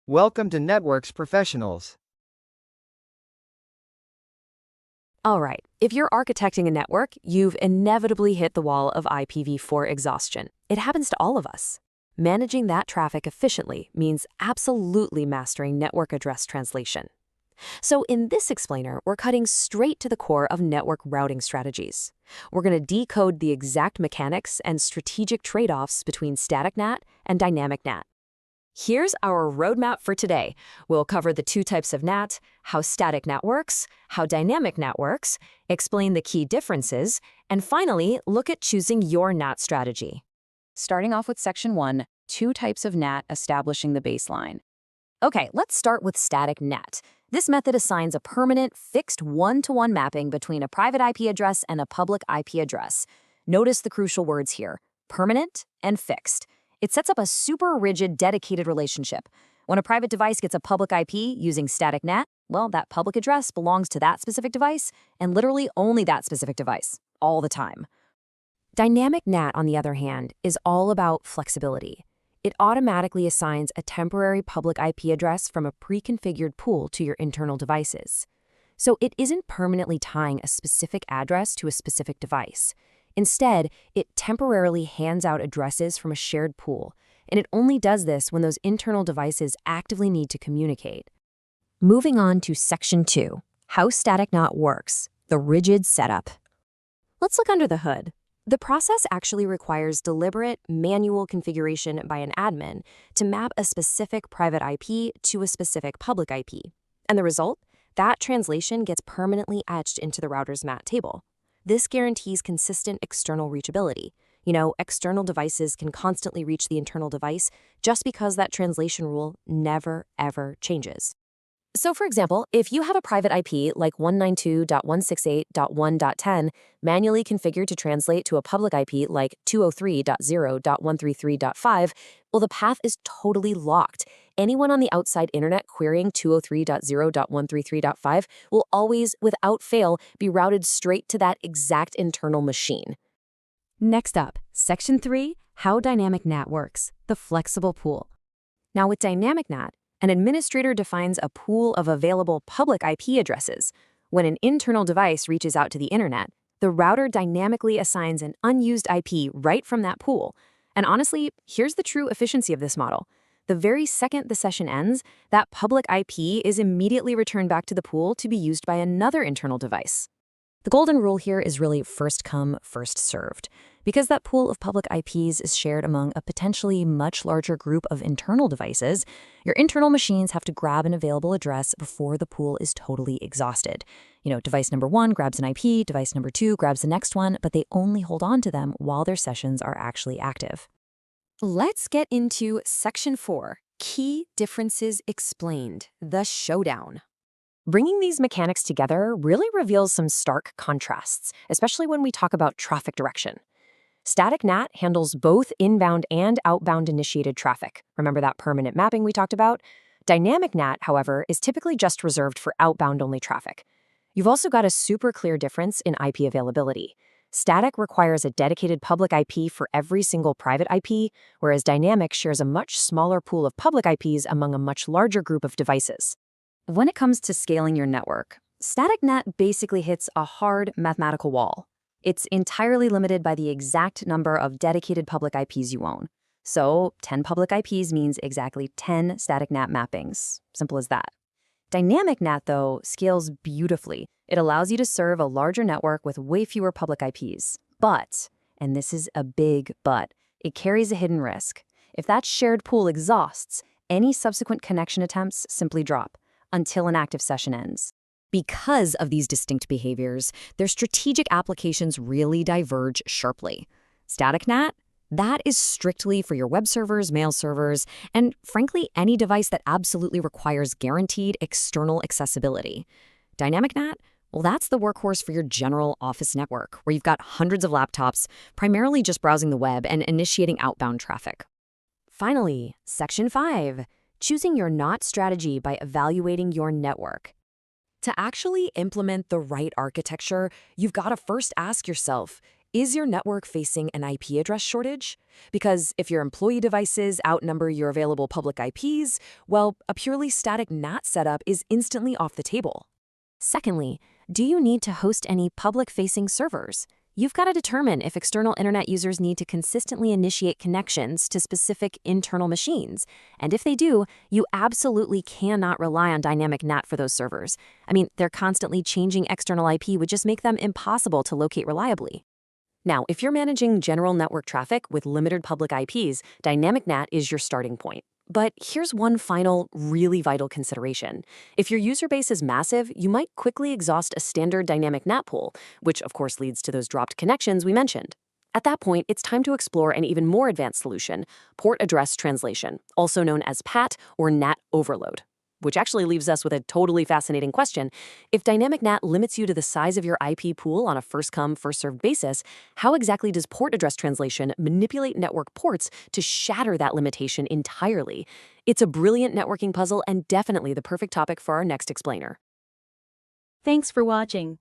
Welcome to Networks Professionals. All right, if you're architecting a network, you've inevitably hit the wall of IPv4 exhaustion. It happens to all of us. Managing that traffic efficiently means absolutely mastering network address translation. So in this explainer, we're cutting straight to the core of network routing strategies. We're going to decode the exact mechanics and strategic trade-offs between Static NAT and Dynamic NAT. Here's our roadmap for today. We'll cover the two types of NAT, how Static NAT works, how Dynamic NAT works, explain the key differences, and finally, look at choosing your NAT strategy. Starting off with Section 1, two types of NAT establishing the baseline. Okay, let's start with Static NAT. This method assigns a permanent, fixed one-to-one mapping between a private IP address and a public IP address. Notice the crucial words here, permanent and fixed. It sets up a super rigid, dedicated relationship. When a private device gets a public IP using Static NAT, well, that public address belongs to that specific device, and literally only that specific device, all the time. Dynamic NAT, on the other hand, is all about flexibility. It automatically assigns a temporary public IP address from a pre-configured pool to your internal devices. So it isn't permanently tying a specific address to a specific device. Instead, it temporarily hands out addresses from a shared pool, and it only does this when those internal devices actively need to communicate. Moving on to Section 2, how Static NAT works, the rigid setup. Let's look under the hood. The process actually requires deliberate, manual configuration by an admin to map a specific private IP to a specific public IP. And the result? That translation gets permanently etched into the router's MAT table. This guarantees consistent external reachability. External devices can constantly reach the internal device just because that translation rule never, ever changes. So for example, if you have a private IP like 192.168.1.10 manually configured to translate to a public IP like 203.0.133.5, well, the path is totally locked. Anyone on the outside internet querying 203.0.133.5 will always, without fail, be routed straight to that exact internal machine. Next up, Section 3, how Dynamic NAT works, the flexible pool. Now with Dynamic NAT, an administrator defines a pool of available public IP addresses. When an internal device reaches out to the internet, the router dynamically assigns an unused IP right from that pool. And honestly, here's the true efficiency of this model. The very second the session ends, that public IP is immediately returned back to the pool to be used by another internal device. The golden rule here is really first come, first served. Because that pool of public IPs is shared among a potentially much larger group of internal devices, your internal machines have to grab an available address before the pool is totally exhausted. Device number 1 grabs an IP, device number 2 grabs the next one, but they only hold on to them while their sessions are actually active. Let's get into Section 4, Key Differences Explained, the showdown. Bringing these mechanics together really reveals some stark contrasts, especially when we talk about traffic direction. Static NAT handles both inbound and outbound initiated traffic. Remember that permanent mapping we talked about? Dynamic NAT, however, is typically just reserved for outbound-only traffic. You've also got a super clear difference in IP availability. Static requires a dedicated public IP for every single private IP, whereas Dynamic shares a much smaller pool of public IPs among a much larger group of devices. When it comes to scaling your network, Static NAT basically hits a hard mathematical wall. It's entirely limited by the exact number of dedicated public IPs you own. So 10 public IPs means exactly 10 Static NAT mappings. Simple as that. Dynamic NAT, though, scales beautifully. It allows you to serve a larger network with way fewer public IPs. But, and this is a big but, it carries a hidden risk. If that shared pool exhausts, any subsequent connection attempts simply drop until an active session ends. Because of these distinct behaviors, their strategic applications really diverge sharply. Static NAT? That is strictly for your web servers, mail servers, and frankly, any device that absolutely requires guaranteed external accessibility. Dynamic NAT? Well, that's the workhorse for your general office network, where you've got hundreds of laptops, primarily just browsing the web and initiating outbound traffic. Finally, Section 5, choosing your NAT strategy by evaluating your network. To actually implement the right architecture, you've got to first ask yourself, Is your network facing an IP address shortage? Because if your employee devices outnumber your available public IPs, well, a purely static NAT setup is instantly off the table. Secondly, do you need to host any public-facing servers? You've got to determine if external internet users need to consistently initiate connections to specific internal machines. And if they do, you absolutely cannot rely on Dynamic NAT for those servers. I mean, their constantly changing external IP would just make them impossible to locate reliably. Now, if you're managing general network traffic with limited public IPs, Dynamic NAT is your starting point. But here's one final, really vital consideration. If your user base is massive, you might quickly exhaust a standard Dynamic NAT pool, which of course leads to those dropped connections we mentioned. At that point, it's time to explore an even more advanced solution, port address translation, also known as PAT or NAT overload. Which actually leaves us with a totally fascinating question. If Dynamic NAT limits you to the size of your IP pool on a first-come, first-served basis, how exactly does port address translation manipulate network ports to shatter that limitation entirely? It's a brilliant networking puzzle and definitely the perfect topic for our next explainer. Thanks for watching.